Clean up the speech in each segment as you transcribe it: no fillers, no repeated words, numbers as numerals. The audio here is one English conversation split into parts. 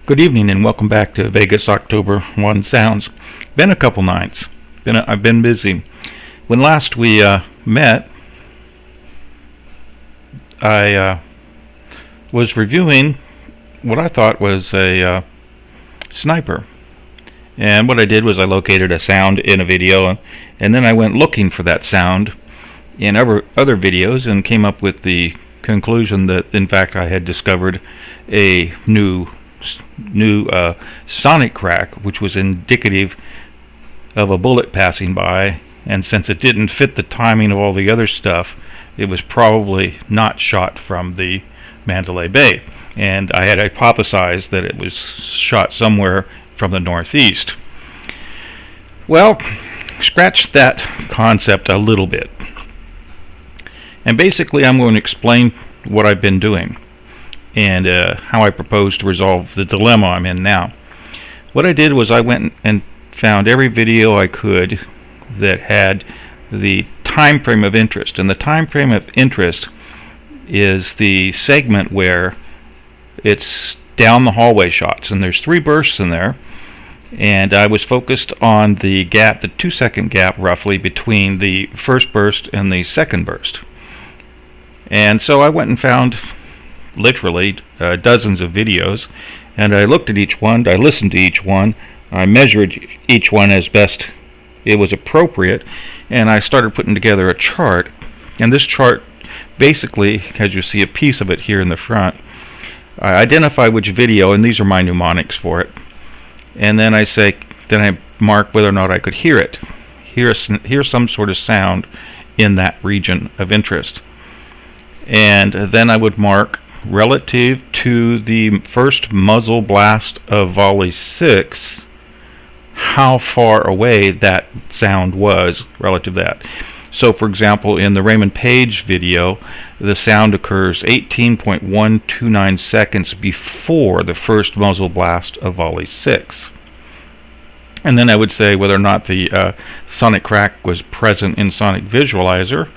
Good evening and welcome back to Vegas October 1 Sounds. Been a couple nights. I've been busy. When last we met, I was reviewing what I thought was a sniper. And what I did was I located a sound in a video, and then I went looking for that sound in other videos and came up with the conclusion that in fact I had discovered a new sonic crack, which was indicative of a bullet passing by, and since it didn't fit the timing of all the other stuff, it was probably not shot from the Mandalay Bay, and I had hypothesized that it was shot somewhere from the northeast. Well, scratch that concept a little bit, and basically I'm going to explain what I've been doing and how I propose to resolve the dilemma I'm in now. What I did was I went and found every video I could that had the time frame of interest, and the time frame of interest is the segment where it's down the hallway shots, and there's 3 bursts in there, and I was focused on the gap, the 2-second gap roughly between the first burst and the second burst. And so I went and found literally dozens of videos, and I looked at each one, I listened to each one, I measured each one as best it was appropriate, and I started putting together a chart. And this chart basically, as you see a piece of it here in the front, I identify which video, and these are my mnemonics for it, and then I mark whether or not I could hear it, hear some sort of sound in that region of interest. And then I would mark relative to the first muzzle blast of volley 6 how far away that sound was relative to that. So for example, in the Raymond Page video, the sound occurs 18.129 seconds before the first muzzle blast of volley 6. And then I would say whether or not the sonic crack was present in Sonic Visualizer,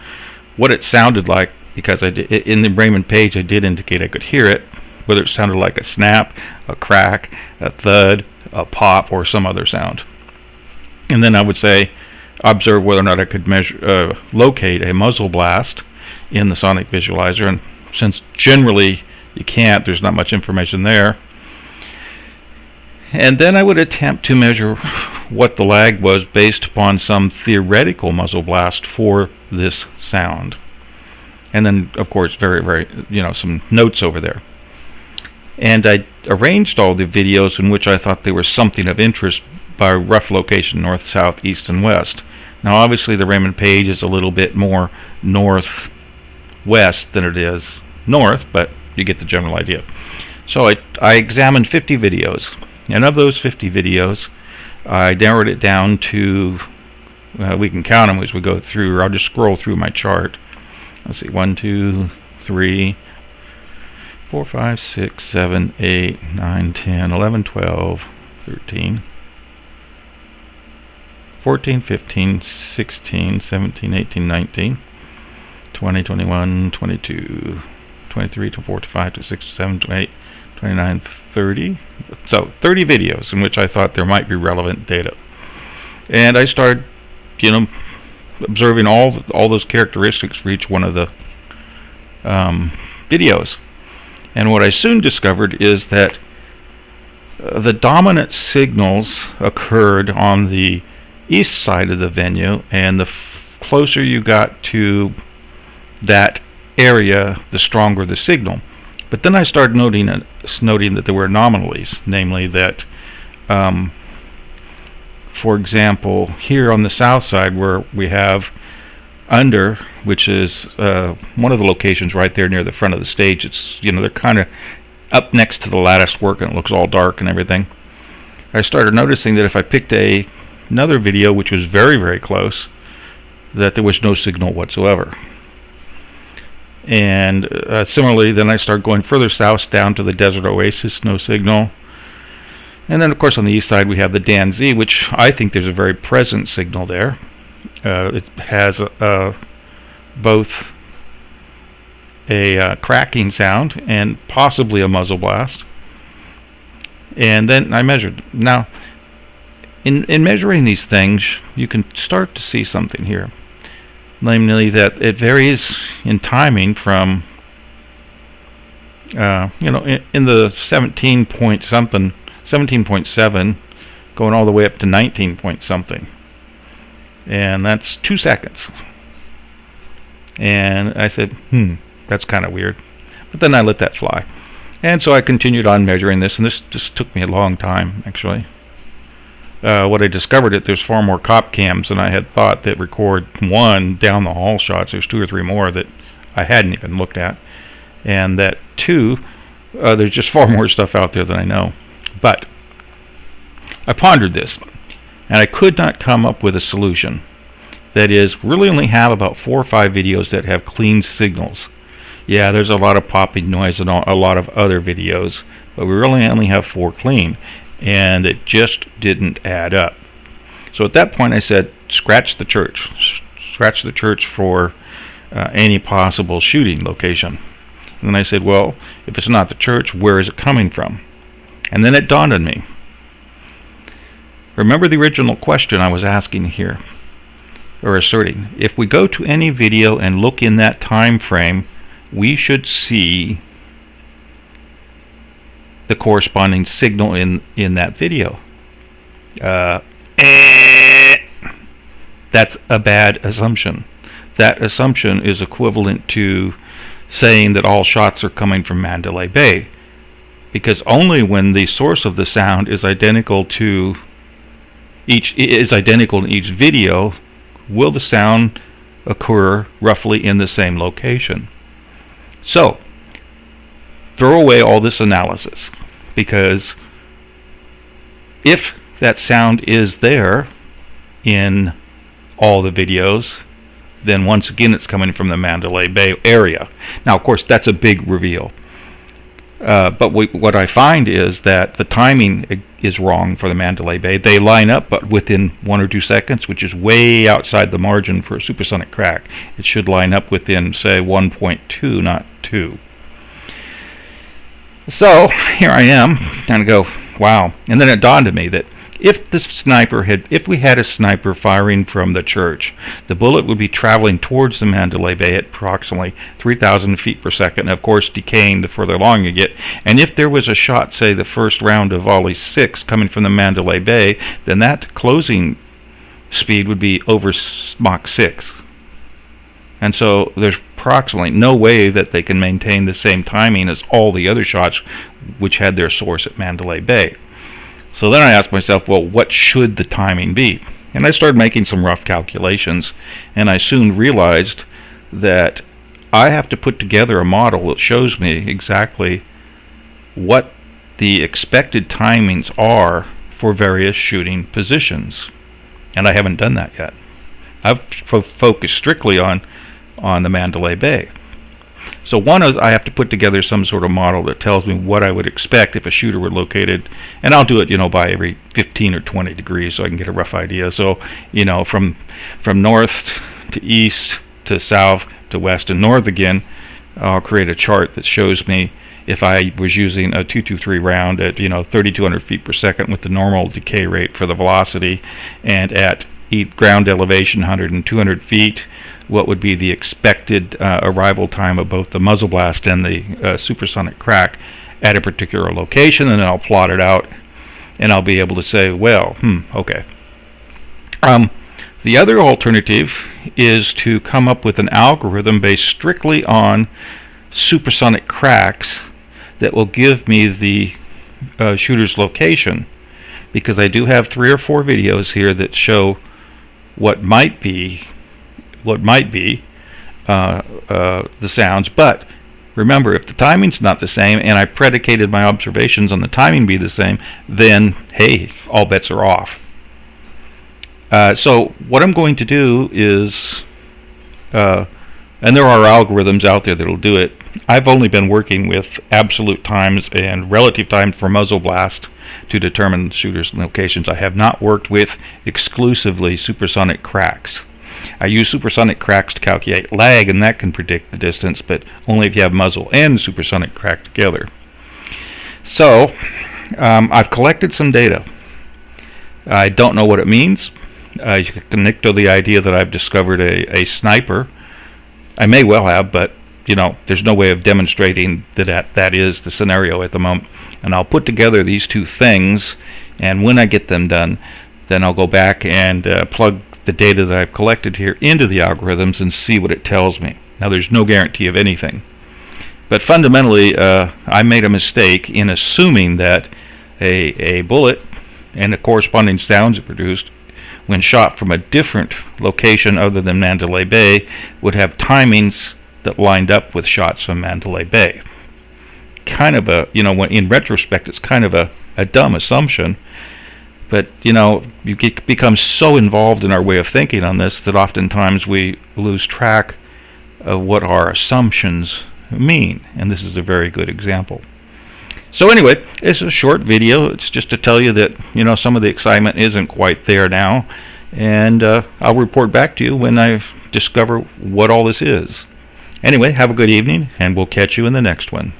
what it sounded like, because in the Raymond Page I did indicate I could hear it, whether it sounded like a snap, a crack, a thud, a pop, or some other sound. And then I would say observe whether or not I could locate a muzzle blast in the Sonic Visualizer, and since generally you can't, there's not much information there. And then I would attempt to measure what the lag was based upon some theoretical muzzle blast for this sound. And then, of course, some notes over there. And I arranged all the videos in which I thought they were something of interest by rough location, north, south, east, and west. Now, obviously, the Raymond Page is a little bit more northwest than it is north, but you get the general idea. So I examined 50 videos, and of those 50 videos, I narrowed it down to, we can count them as we go through, or I'll just scroll through my chart. Let's see, 1, 2, 3, 4, 5, 6, 7, 8, 9, 10, 11, 12, 13, 14, 15, 16, 17, 18, 19, 20, 21, 22, 23, 24, 25, 26, 27, 28, 29, 30. So 30 videos in which I thought there might be relevant data. And I started, observing all those characteristics for each one of the videos. And what I soon discovered is that the dominant signals occurred on the east side of the venue, and the closer you got to that area, the stronger the signal. But then I started noting that there were anomalies, namely that for example, here on the south side where we have under, which is one of the locations right there near the front of the stage, it's, they're kind of up next to the lattice work and it looks all dark and everything. I started noticing that if I picked another video which was very, very close, that there was no signal whatsoever. And similarly, then I started going further south down to the Desert Oasis, no signal. And then, of course, on the east side we have the Dan Z, which I think there's a very present signal there. It has both a cracking sound and possibly a muzzle blast. And then I measured. Now, in measuring these things, you can start to see something here. Namely, that it varies in timing from, in the 17 point something, 17.7, going all the way up to 19 point something. And that's 2 seconds. And I said, that's kind of weird. But then I let that fly. And so I continued on measuring this, and this just took me a long time, actually. What I discovered that there's far more cop cams than I had thought that record one down the hall shots. There's 2 or 3 more that I hadn't even looked at. And that 2, there's just far more stuff out there than I know. But I pondered this, and I could not come up with a solution. That is, really only have about 4 or 5 videos that have clean signals. Yeah, there's a lot of popping noise and a lot of other videos, but we really only have 4 clean, and it just didn't add up. So at that point I said, scratch the church. Scratch the church for any possible shooting location. And then I said, well, if it's not the church, where is it coming from? And then it dawned on me. Remember the original question I was asking here, or asserting. If we go to any video and look in that time frame, we should see the corresponding signal in that video. That's a bad assumption. That assumption is equivalent to saying that all shots are coming from Mandalay Bay, because only when the source of the sound is identical in each video will the sound occur roughly in the same location. So throw away all this analysis, because if that sound is there in all the videos, then once again it's coming from the Mandalay Bay area. Now, of course, that's a big reveal. But what I find is that the timing is wrong for the Mandalay Bay. They line up, but within 1 or 2 seconds, which is way outside the margin for a supersonic crack. It should line up within, say, 1.2, not 2. So here I am, and I go, wow. And then it dawned on me that if we had a sniper firing from the church, the bullet would be traveling towards the Mandalay Bay at approximately 3,000 feet per second, and of course decaying the further along you get. And if there was a shot, say the first round of volley 6 coming from the Mandalay Bay, then that closing speed would be over Mach 6. And so there's approximately no way that they can maintain the same timing as all the other shots which had their source at Mandalay Bay. So then I asked myself, well, what should the timing be? And I started making some rough calculations, and I soon realized that I have to put together a model that shows me exactly what the expected timings are for various shooting positions. And I haven't done that yet. I've focused strictly on the Mandalay Bay. So one is I have to put together some sort of model that tells me what I would expect if a shooter were located, and I'll do it, by every 15 or 20 degrees so I can get a rough idea. So, from north to east to south to west and north again, I'll create a chart that shows me if I was using a 223 round at 3,200 feet per second with the normal decay rate for the velocity, and at ground elevation 100 and 200 feet, what would be the expected arrival time of both the muzzle blast and the supersonic crack at a particular location, and then I'll plot it out, and I'll be able to say, well, okay. The other alternative is to come up with an algorithm based strictly on supersonic cracks that will give me the shooter's location, because I do have 3 or 4 videos here that show what might be the sounds. But remember, if the timing's not the same and I predicated my observations on the timing be the same, then hey, all bets are off. So what I'm going to do is, and there are algorithms out there that will do it. I've only been working with absolute times and relative times for muzzle blast to determine shooter's locations. I have not worked with exclusively supersonic cracks. I use supersonic cracks to calculate lag, and that can predict the distance, but only if you have muzzle and supersonic crack together. So I've collected some data. I don't know what it means. You can connect to the idea that I've discovered a sniper. I may well have, but there's no way of demonstrating that is the scenario at the moment. And I'll put together these two things, and when I get them done, then I'll go back and plug the data that I've collected here into the algorithms and see what it tells me. Now, there's no guarantee of anything. But fundamentally, I made a mistake in assuming that a bullet and the corresponding sounds it produced when shot from a different location other than Mandalay Bay would have timings that lined up with shots from Mandalay Bay. Kind of in retrospect, it's kind of a dumb assumption, but you become so involved in our way of thinking on this that oftentimes we lose track of what our assumptions mean, and this is a very good example. So anyway, it's a short video. It's just to tell you that some of the excitement isn't quite there now, and I'll report back to you when I discover what all this is. Anyway, have a good evening, and we'll catch you in the next one.